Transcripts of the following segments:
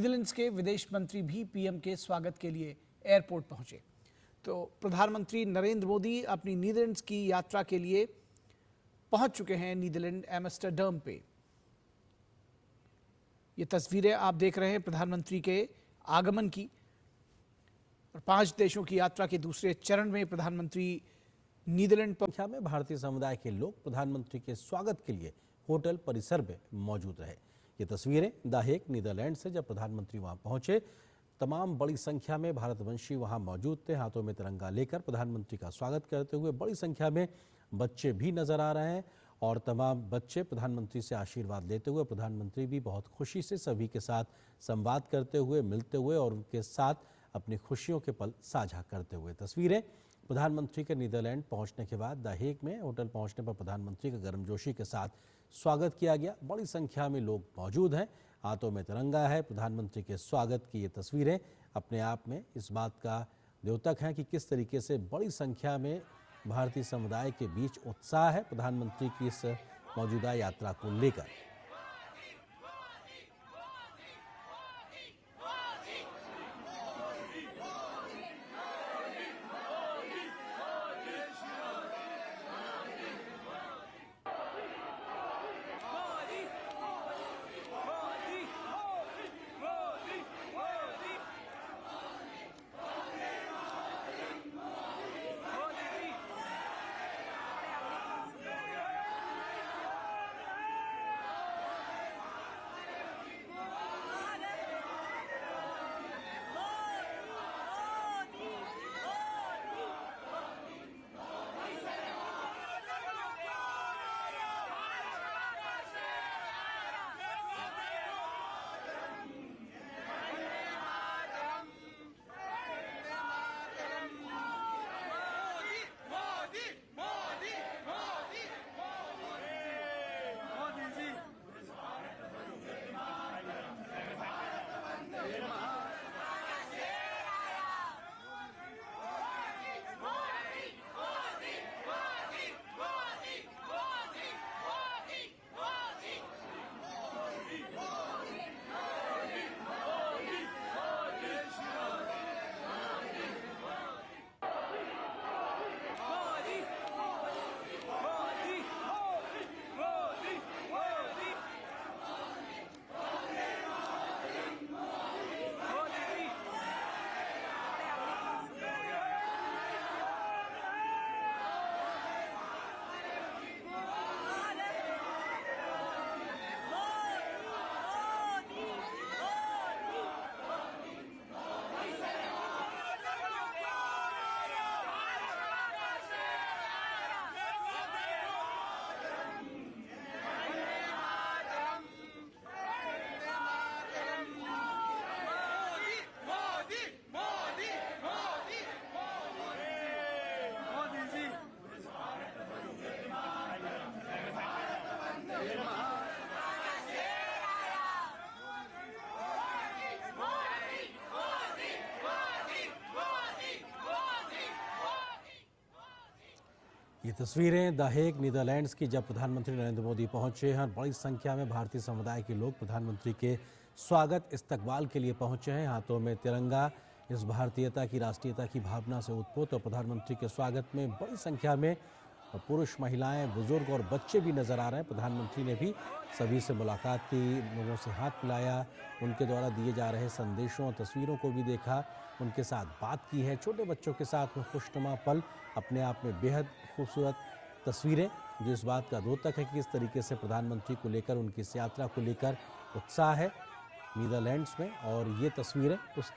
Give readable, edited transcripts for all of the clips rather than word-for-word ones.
Netherlands के विदेश मंत्री भी पीएम के स्वागत के लिए एयरपोर्ट पहुंचे। तो प्रधानमंत्री नरेंद्र मोदी अपनी नीदरलैंड्स की यात्रा के लिए पहुंच चुके हैं नीदरलैंड एम्स्टर्डम पे। ये तस्वीरें आप देख रहे हैं प्रधानमंत्री के आगमन की। और 5 देशों की यात्रा के दूसरे चरण में प्रधानमंत्री नीदरलैंड संख्या में भारतीय समुदाय के लोग प्रधानमंत्री के स्वागत के लिए होटल परिसर में मौजूद रहे। ये तस्वीरें द हेग नीदरलैंड से जब प्रधानमंत्री वहां पहुंचे, तमाम बड़ी संख्या में भारतवंशी वहां मौजूद थे। हाथों में तिरंगा लेकर प्रधानमंत्री का स्वागत करते हुए बड़ी संख्या में बच्चे भी नजर आ रहे हैं और तमाम बच्चे प्रधानमंत्री से आशीर्वाद लेते हुए, प्रधानमंत्री भी बहुत खुशी से सभी के साथ संवाद करते हुए, मिलते हुए और उनके साथ अपनी खुशियों के पल साझा करते हुए। तस्वीरें प्रधानमंत्री के नीदरलैंड पहुंचने के बाद द हेग में होटल पहुंचने पर प्रधानमंत्री का गर्मजोशी के साथ स्वागत किया गया। बड़ी संख्या में लोग मौजूद हैं, हाथों में तिरंगा है। प्रधानमंत्री के स्वागत की ये तस्वीरें अपने आप में इस बात का द्योतक हैं कि किस तरीके से बड़ी संख्या में भारतीय समुदाय के बीच उत्साह है प्रधानमंत्री की इस मौजूदा यात्रा को लेकर। ये तस्वीरें द हेग नीदरलैंड्स की जब प्रधानमंत्री नरेंद्र मोदी पहुंचे हैं। बड़ी संख्या में भारतीय समुदाय के लोग प्रधानमंत्री के स्वागत इस्तकबाल के लिए पहुंचे हैं। हाथों में तिरंगा इस भारतीयता की, राष्ट्रीयता की भावना से उत्पुत और प्रधानमंत्री के स्वागत में बड़ी संख्या में पुरुष, महिलाएं, बुजुर्ग और बच्चे भी नजर आ रहे हैं। प्रधानमंत्री ने भी सभी से मुलाकात की, लोगों से हाथ मिलाया, उनके द्वारा दिए जा रहे संदेशों और तस्वीरों को भी देखा, उनके साथ बात की है। छोटे बच्चों के साथ में खुशनुमा पल अपने आप में बेहद खूबसूरत तस्वीरें, जो इस बात का द्योतक है कि किस तरीके से प्रधानमंत्री को लेकर, उनकी इस यात्रा को लेकर उत्साह है नीदरलैंड्स में। और ये तस्वीरें उस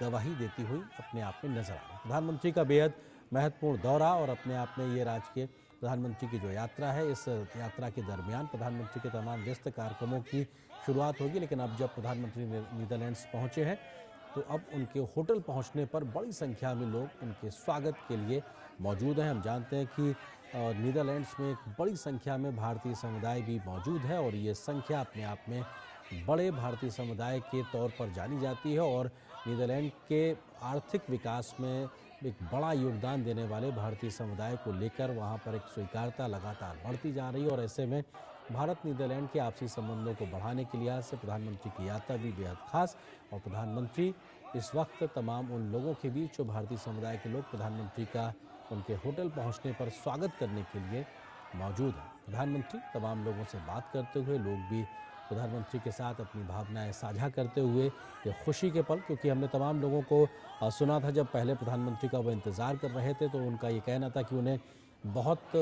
गवाही देती हुई अपने आप में नजर आ रही। प्रधानमंत्री का बेहद महत्वपूर्ण दौरा और अपने आप में ये राज्य के प्रधानमंत्री की जो यात्रा है, इस यात्रा के दरमियान प्रधानमंत्री के तमाम व्यस्त कार्यक्रमों की शुरुआत होगी। लेकिन अब जब प्रधानमंत्री नीदरलैंड्स पहुंचे हैं तो अब उनके होटल पहुंचने पर बड़ी संख्या में लोग उनके स्वागत के लिए मौजूद हैं। हम जानते हैं कि नीदरलैंड्स में एक बड़ी संख्या में भारतीय समुदाय भी मौजूद है और ये संख्या अपने आप में बड़े भारतीय समुदाय के तौर पर जानी जाती है और नीदरलैंड के आर्थिक विकास में एक बड़ा योगदान देने वाले भारतीय समुदाय को लेकर वहाँ पर एक स्वीकारता लगातार बढ़ती जा रही है। और ऐसे में भारत नीदरलैंड के आपसी संबंधों को बढ़ाने के लिहाज से प्रधानमंत्री की यात्रा भी बेहद खास। और प्रधानमंत्री इस वक्त तमाम उन लोगों के बीच जो भारतीय समुदाय के लोग प्रधानमंत्री का उनके होटल पहुंचने पर स्वागत करने के लिए मौजूद हैं। प्रधानमंत्री तमाम लोगों से बात करते हुए, लोग भी प्रधानमंत्री के साथ अपनी भावनाएं साझा करते हुए ये खुशी के पल, क्योंकि हमने तमाम लोगों को सुना था जब पहले प्रधानमंत्री का वो इंतज़ार कर रहे थे, तो उनका ये कहना था कि उन्हें बहुत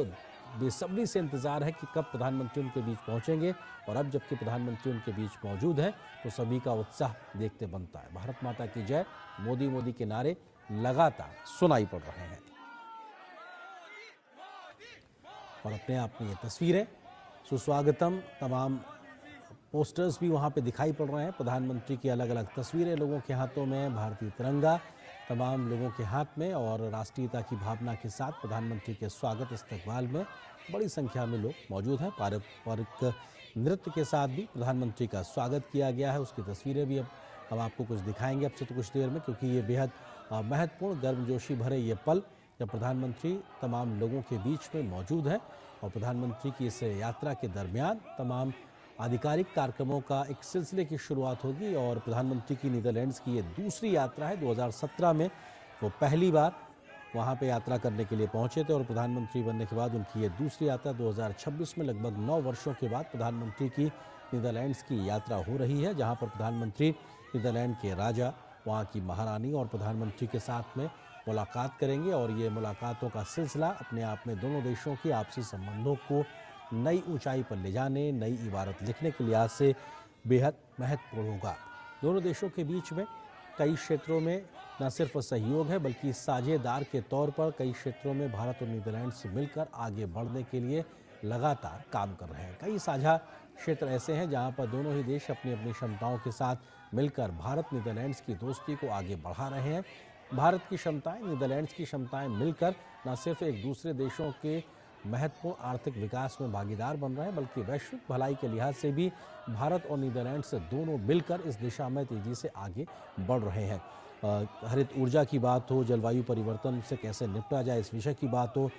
बेसब्री से इंतज़ार है कि कब प्रधानमंत्री उनके बीच पहुंचेंगे। और अब जबकि प्रधानमंत्री उनके बीच मौजूद है तो सभी का उत्साह देखते बनता है। भारत माता की जय, मोदी मोदी के नारे लगातार सुनाई पड़ रहे हैं। और अपने आप में ये तस्वीरें, सुस्वागतम, तमाम पोस्टर्स भी वहाँ पे दिखाई पड़ रहे हैं। प्रधानमंत्री की अलग अलग तस्वीरें लोगों के हाथों में, भारतीय तिरंगा तमाम लोगों के हाथ में, और राष्ट्रीयता की भावना के साथ प्रधानमंत्री के स्वागत इस्तकबाल में बड़ी संख्या में लोग मौजूद हैं। पारंपरिक नृत्य के साथ भी प्रधानमंत्री का स्वागत किया गया है। उसकी तस्वीरें भी अब हम आपको कुछ दिखाएंगे अब से तो कुछ देर में, क्योंकि ये बेहद महत्वपूर्ण, गर्मजोशी भरे ये पल जब प्रधानमंत्री तमाम लोगों के बीच में मौजूद हैं। और प्रधानमंत्री की इस यात्रा के दरमियान तमाम आधिकारिक कार्यक्रमों का एक सिलसिले की शुरुआत होगी। और प्रधानमंत्री की नीदरलैंड्स की ये दूसरी यात्रा है। 2017 में वो पहली बार वहाँ पे यात्रा करने के लिए पहुँचे थे, और प्रधानमंत्री बनने के बाद उनकी ये दूसरी यात्रा 2026 में लगभग 9 वर्षों के बाद प्रधानमंत्री की नीदरलैंड्स की यात्रा हो रही है, जहाँ पर प्रधानमंत्री नीदरलैंड के राजा, वहाँ की महारानी और प्रधानमंत्री के साथ में मुलाकात करेंगे। और ये मुलाकातों का सिलसिला अपने आप में दोनों देशों की आपसी संबंधों को नई ऊंचाई पर ले जाने, नई इबारत लिखने के लिहाज से बेहद महत्वपूर्ण होगा। दोनों देशों के बीच में कई क्षेत्रों में न सिर्फ सहयोग है, बल्कि साझेदार के तौर पर कई क्षेत्रों में भारत और नीदरलैंड से मिलकर आगे बढ़ने के लिए लगातार काम कर रहे हैं। कई साझा क्षेत्र ऐसे हैं जहां पर दोनों ही देश अपनी अपनी क्षमताओं के साथ मिलकर भारत नीदरलैंड्स की दोस्ती को आगे बढ़ा रहे हैं। भारत की क्षमताएं, नीदरलैंड्स की क्षमताएं मिलकर न सिर्फ एक दूसरे देशों के महत्वपूर्ण आर्थिक विकास में भागीदार बन रहे हैं, बल्कि वैश्विक भलाई के लिहाज से भी भारत और नीदरलैंड से दोनों मिलकर इस दिशा में तेजी से आगे बढ़ रहे हैं। हरित ऊर्जा की बात हो, जलवायु परिवर्तन से कैसे निपटा जाए इस विषय की बात हो,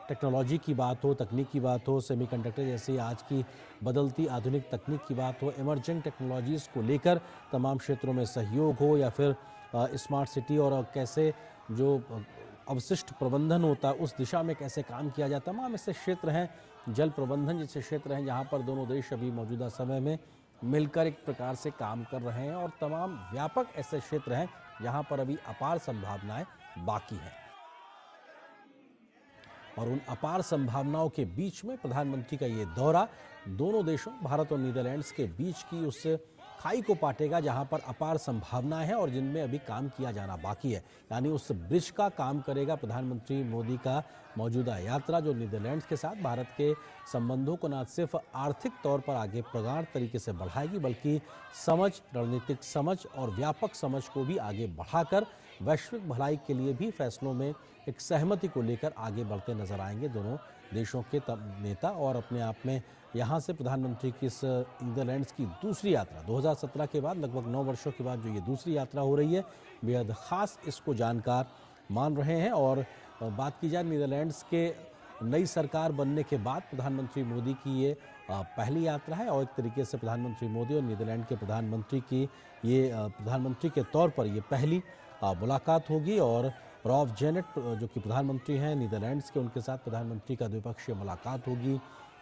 टेक्नोलॉजी की बात हो, तकनीक की बात हो, सेमीकंडक्टर जैसी आज की बदलती आधुनिक तकनीक की बात हो, इमर्जिंग टेक्नोलॉजीज़ को लेकर तमाम क्षेत्रों में सहयोग हो, या फिर स्मार्ट सिटी और कैसे जो अवशिष्ट प्रबंधन होता है उस दिशा में कैसे काम किया जाए, तमाम ऐसे क्षेत्र हैं, जल प्रबंधन जैसे क्षेत्र हैं जहां पर दोनों देश अभी मौजूदा समय में मिलकर एक प्रकार से काम कर रहे हैं। और तमाम व्यापक ऐसे क्षेत्र हैं जहां पर अभी अपार संभावनाएं बाकी हैं। और उन अपार संभावनाओं के बीच में प्रधानमंत्री का ये दौरा दोनों देशों भारत और नीदरलैंड्स के बीच की उस खाई को पाटेगा जहां पर अपार संभावनाएं हैं और जिनमें अभी काम किया जाना बाकी है। यानी उस ब्रिज का काम करेगा प्रधानमंत्री मोदी का मौजूदा यात्रा, जो नीदरलैंड्स के साथ भारत के संबंधों को न सिर्फ आर्थिक तौर पर आगे प्रगाढ़ तरीके से बढ़ाएगी, बल्कि समझ, रणनीतिक समझ और व्यापक समझ को भी आगे बढ़ाकर वैश्विक भलाई के लिए भी फैसलों में एक सहमति को लेकर आगे बढ़ते नजर आएंगे दोनों देशों के नेता। और अपने आप में यहाँ से प्रधानमंत्री की इस नीदरलैंड्स की दूसरी यात्रा 2017 के बाद लगभग 9 वर्षों के बाद जो ये दूसरी यात्रा हो रही है, बेहद ख़ास इसको जानकार मान रहे हैं। और बात की जाए नीदरलैंड्स के नई सरकार बनने के बाद प्रधानमंत्री मोदी की ये पहली यात्रा है, और एक तरीके से प्रधानमंत्री मोदी और नीदरलैंड के प्रधानमंत्री की ये प्रधानमंत्री के तौर पर ये पहली मुलाकात होगी। और रॉफ जेनेट जो कि प्रधानमंत्री हैं नीदरलैंड्स के, उनके साथ प्रधानमंत्री का द्विपक्षीय मुलाकात होगी,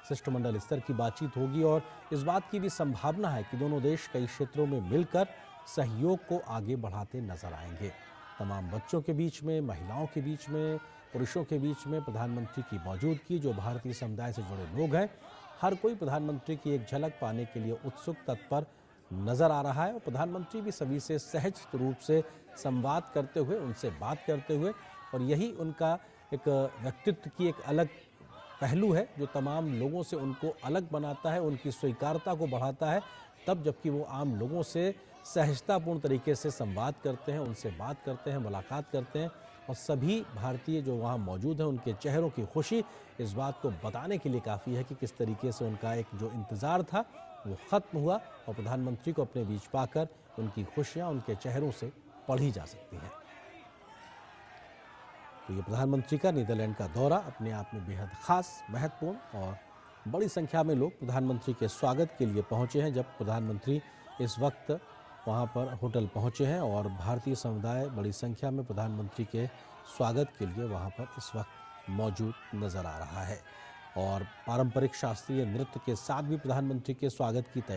शिष्टमंडल स्तर की बातचीत होगी। और इस बात की भी संभावना है कि दोनों देश कई क्षेत्रों में मिलकर सहयोग को आगे बढ़ाते नजर आएंगे। तमाम बच्चों के बीच में, महिलाओं के बीच में, पुरुषों के बीच में प्रधानमंत्री की मौजूदगी, जो भारतीय समुदाय से जुड़े लोग हैं, हर कोई प्रधानमंत्री की एक झलक पाने के लिए उत्सुक, तत्पर नजर आ रहा है। और प्रधानमंत्री भी सभी से सहज रूप से संवाद करते हुए, उनसे बात करते हुए, और यही उनका एक व्यक्तित्व की एक अलग पहलू है जो तमाम लोगों से उनको अलग बनाता है, उनकी स्वीकारता को बढ़ाता है, तब जबकि वो आम लोगों से सहजतापूर्ण तरीके से संवाद करते हैं, उनसे बात करते हैं, मुलाकात करते हैं। और सभी भारतीय जो वहाँ मौजूद हैं, उनके चेहरों की खुशी इस बात को बताने के लिए काफ़ी है कि किस तरीके से उनका एक जो इंतज़ार था वो ख़त्म हुआ, और प्रधानमंत्री को अपने बीच पाकर उनकी खुशियाँ उनके चेहरों से पढ़ी जा सकती हैं। तो ये प्रधानमंत्री का नीदरलैंड का दौरा अपने आप में बेहद ख़ास, महत्वपूर्ण और बड़ी संख्या में लोग प्रधानमंत्री के स्वागत के लिए पहुंचे हैं। जब प्रधानमंत्री इस वक्त वहां पर होटल पहुंचे हैं और भारतीय समुदाय बड़ी संख्या में प्रधानमंत्री के स्वागत के लिए वहां पर इस वक्त मौजूद नजर आ रहा है और पारंपरिक शास्त्रीय नृत्य के साथ भी प्रधानमंत्री के स्वागत की तैयारी